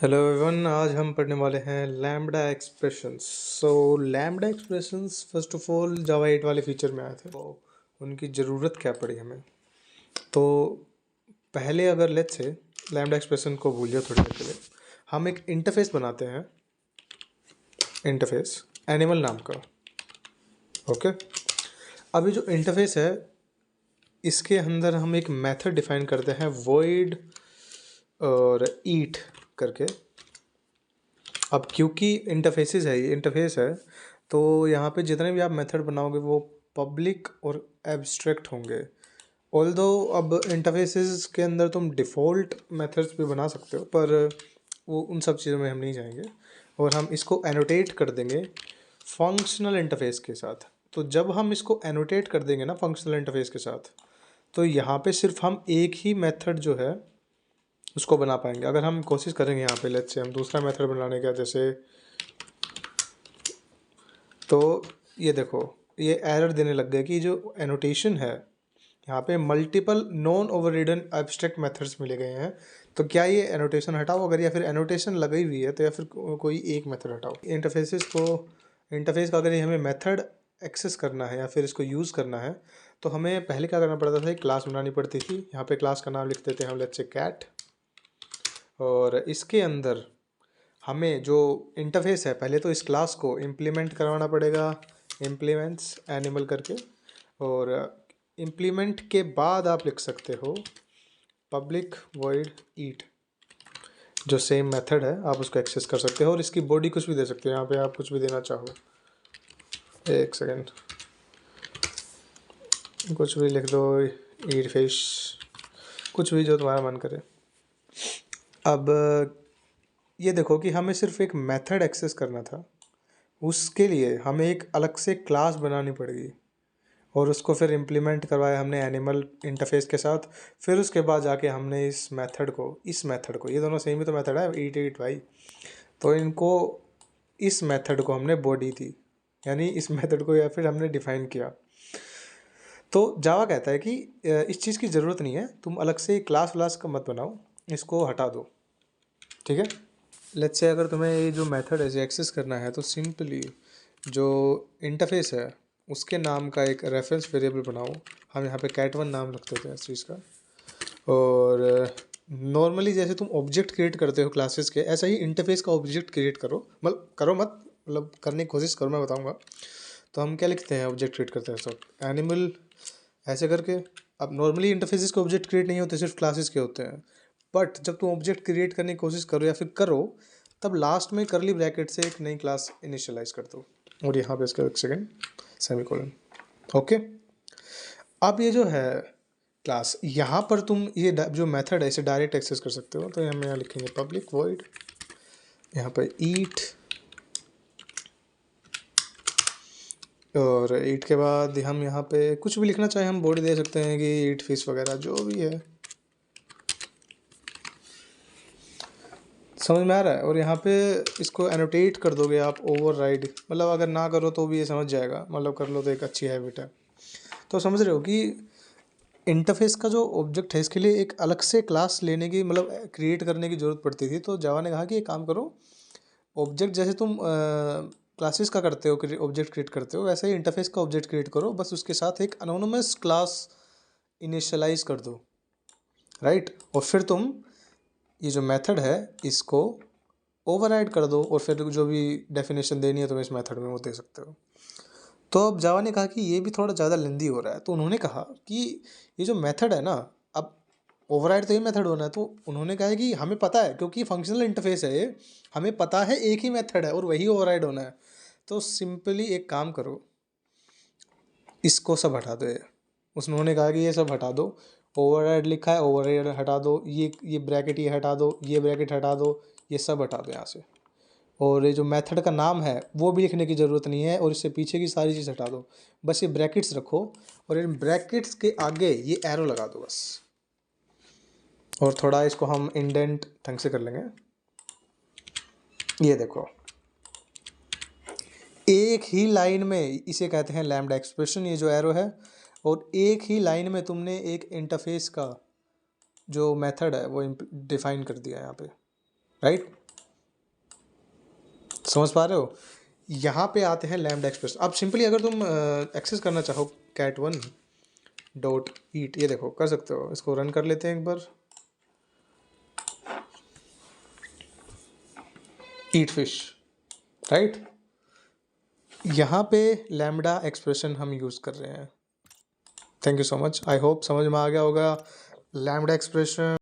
Hello everyone, आज हम पढ़ने वाले हैं lambda expressions. Lambda expressions first of all Java 8 वाले फीचर में आए थे, तो उनकी ज़रूरत क्या पड़ी हमें। तो पहले अगर लेट्स से लैम्बडा एक्सप्रेशन को भूलिए थोड़ी देर के लिए, हम एक इंटरफेस बनाते हैं, इंटरफेस एनिमल नाम का। ओके, अभी जो इंटरफेस है इसके अंदर हम एक मेथड डिफाइन करते हैं void और ईट करके। अब क्योंकि इंटरफेसेस है, ये इंटरफेस है, तो यहाँ पे जितने भी आप मेथड बनाओगे वो पब्लिक और एब्स्ट्रैक्ट होंगे। ऑल्दो अब इंटरफेसेस के अंदर तुम डिफ़ॉल्ट मेथड्स भी बना सकते हो, पर वो उन सब चीज़ों में हम नहीं जाएंगे। और हम इसको एनोटेट कर देंगे फंक्शनल इंटरफेस के साथ। तो जब हम इसको एनोटेट कर देंगे ना फंक्शनल इंटरफेस के साथ, तो यहाँ पे सिर्फ हम एक ही मेथड जो है उसको बना पाएंगे। अगर हम कोशिश करेंगे यहाँ पे लेट्स से हम दूसरा मेथड बनाने का, जैसे तो ये देखो ये एरर देने लग गए कि जो एनोटेशन है यहाँ पे मल्टीपल नॉन ओवररिडन एब्स्ट्रैक्ट मेथड्स मिले गए हैं। तो क्या ये एनोटेशन हटाओ अगर, या फिर एनोटेशन लगी हुई है तो, या फिर कोई एक मेथड हटाओ। इंटरफेस का अगर हमें मेथड एक्सेस करना है या फिर इसको यूज़ करना है, तो हमें पहले क्या करना पड़ता था, एक क्लास बनानी पड़ती थी। यहाँ पे क्लास का नाम लिख देते हैं हम लेट्स से कैट, और इसके अंदर हमें जो इंटरफेस है पहले तो इस क्लास को इम्प्लीमेंट करवाना पड़ेगा, इम्प्लीमेंट्स एनिमल करके। और इम्प्लीमेंट के बाद आप लिख सकते हो पब्लिक वॉइड ईट, जो सेम मेथड है आप उसको एक्सेस कर सकते हो। और इसकी बॉडी कुछ भी दे सकते हो, यहाँ पे आप कुछ भी देना चाहो। एक सेकेंड, कुछ भी लिख दो, ईट फिश, कुछ भी जो तुम्हारा मन करे। अब ये देखो कि हमें सिर्फ एक मेथड एक्सेस करना था, उसके लिए हमें एक अलग से क्लास बनानी पड़ेगी और उसको फिर इम्प्लीमेंट करवाया हमने एनिमल इंटरफेस के साथ। फिर उसके बाद जाके हमने इस मेथड को ये दोनों सेम ही तो मेथड है, ईट ईट भाई। तो इस मेथड को हमने बॉडी दी, यानी इस मेथड को या फिर हमने डिफाइन किया। तो जावा कहता है कि इस चीज़ की ज़रूरत नहीं है, तुम अलग से क्लास व्लास का मत बनाओ, इसको हटा दो। ठीक है, लेट्स से अगर तुम्हें ये जो मेथड है इसे एक्सेस करना है, तो सिंपली जो इंटरफेस है उसके नाम का एक रेफरेंस वेरिएबल बनाओ। हम यहाँ पे cat1 नाम रख देते हैं इस चीज़ का। और नॉर्मली जैसे तुम ऑब्जेक्ट क्रिएट करते हो क्लासेस के, ऐसा ही इंटरफेस का ऑब्जेक्ट क्रिएट करो। मतलब करो मत, मतलब करने की कोशिश करो, मैं बताऊँगा। तो हम क्या लिखते हैं, ऑब्जेक्ट क्रिएट करते हैं सब एनिमल ऐसे करके। अब नॉर्मली इंटरफेसेस के ऑब्जेक्ट क्रिएट नहीं होते, सिर्फ क्लासेस के होते हैं। बट जब तुम ऑब्जेक्ट क्रिएट करने की कोशिश करो या फिर करो, तब लास्ट में करली ब्रैकेट से एक नई क्लास इनिशियलाइज कर दो, और यहाँ पे इसका एक सेकेंड सेमीकोलन। ओके, अब ये जो है क्लास, यहाँ पर तुम ये जो मेथड है इसे डायरेक्ट एक्सेस कर सकते हो। तो हम यहाँ लिखेंगे पब्लिक वॉइड, यहाँ पर ईट, और ईट के बाद हम यहाँ पे कुछ भी लिखना चाहे हम बॉडी दे सकते हैं कि ईट फिश वगैरह जो भी है, समझ में आ रहा है। और यहाँ पे इसको एनोटेट कर दोगे आप ओवरराइड, मतलब अगर ना करो तो भी ये समझ जाएगा, मतलब कर लो तो एक अच्छी हैबिट है। तो समझ रहे हो कि इंटरफेस का जो ऑब्जेक्ट है इसके लिए एक अलग से क्लास लेने की, मतलब क्रिएट करने की ज़रूरत पड़ती थी। तो जावा ने कहा कि एक काम करो, ऑब्जेक्ट जैसे तुम क्लासेस का करते हो, ऑब्जेक्ट क्रिएट करते हो, वैसे ही इंटरफेस का ऑब्जेक्ट क्रिएट करो, बस उसके साथ एक अनोनिमस क्लास इनिशियलाइज कर दो, राइट। और फिर तुम ये जो मेथड है इसको ओवरराइड कर दो, और फिर जो भी डेफिनेशन देनी है तुम्हें इस मेथड में वो दे सकते हो। तो अब जावा ने कहा कि ये भी थोड़ा ज़्यादा लेंदी हो रहा है, तो उन्होंने कहा कि ये जो मेथड है ना, अब ओवरराइड तो ये मेथड होना है। तो उन्होंने कहा है कि हमें पता है, क्योंकि फंक्शनल इंटरफेस है ये, हमें पता है एक ही मेथड है और वही ओवरराइड होना है। तो सिंपली एक काम करो, इसको सब हटा दो। उन्होंने कहा कि ये सब हटा दो, ओवरराइड लिखा है ओवरराइड हटा दो, ये ब्रैकेट ये हटा दो, ये ब्रैकेट हटा दो, ये सब हटा दो यहाँ से। और ये जो मेथड का नाम है वो भी लिखने की ज़रूरत नहीं है, और इससे पीछे की सारी चीज़ हटा दो, बस ये ब्रैकेट्स रखो, और इन ब्रैकेट्स के आगे ये एरो लगा दो बस। और थोड़ा इसको हम इंडेंट ढंग से कर लेंगे। ये देखो, एक ही लाइन में, इसे कहते हैं लैम्बडा एक्सप्रेशन, ये जो एरो है, और एक ही लाइन में तुमने एक इंटरफेस का जो मेथड है वो डिफाइन कर दिया यहाँ पे, राइट। समझ पा रहे हो? यहाँ पे आते हैं लैम्डा एक्सप्रेशन। अब सिंपली अगर तुम एक्सेस करना चाहो cat1 डॉट ईट, ये देखो कर सकते हो। इसको रन कर लेते हैं एक बार। Eat fish, right. यहाँ पे लैम्डा एक्सप्रेशन हम यूज़ कर रहे हैं। Thank you so much, I hope समझ में आ गया होगा लैम्डा एक्सप्रेशन।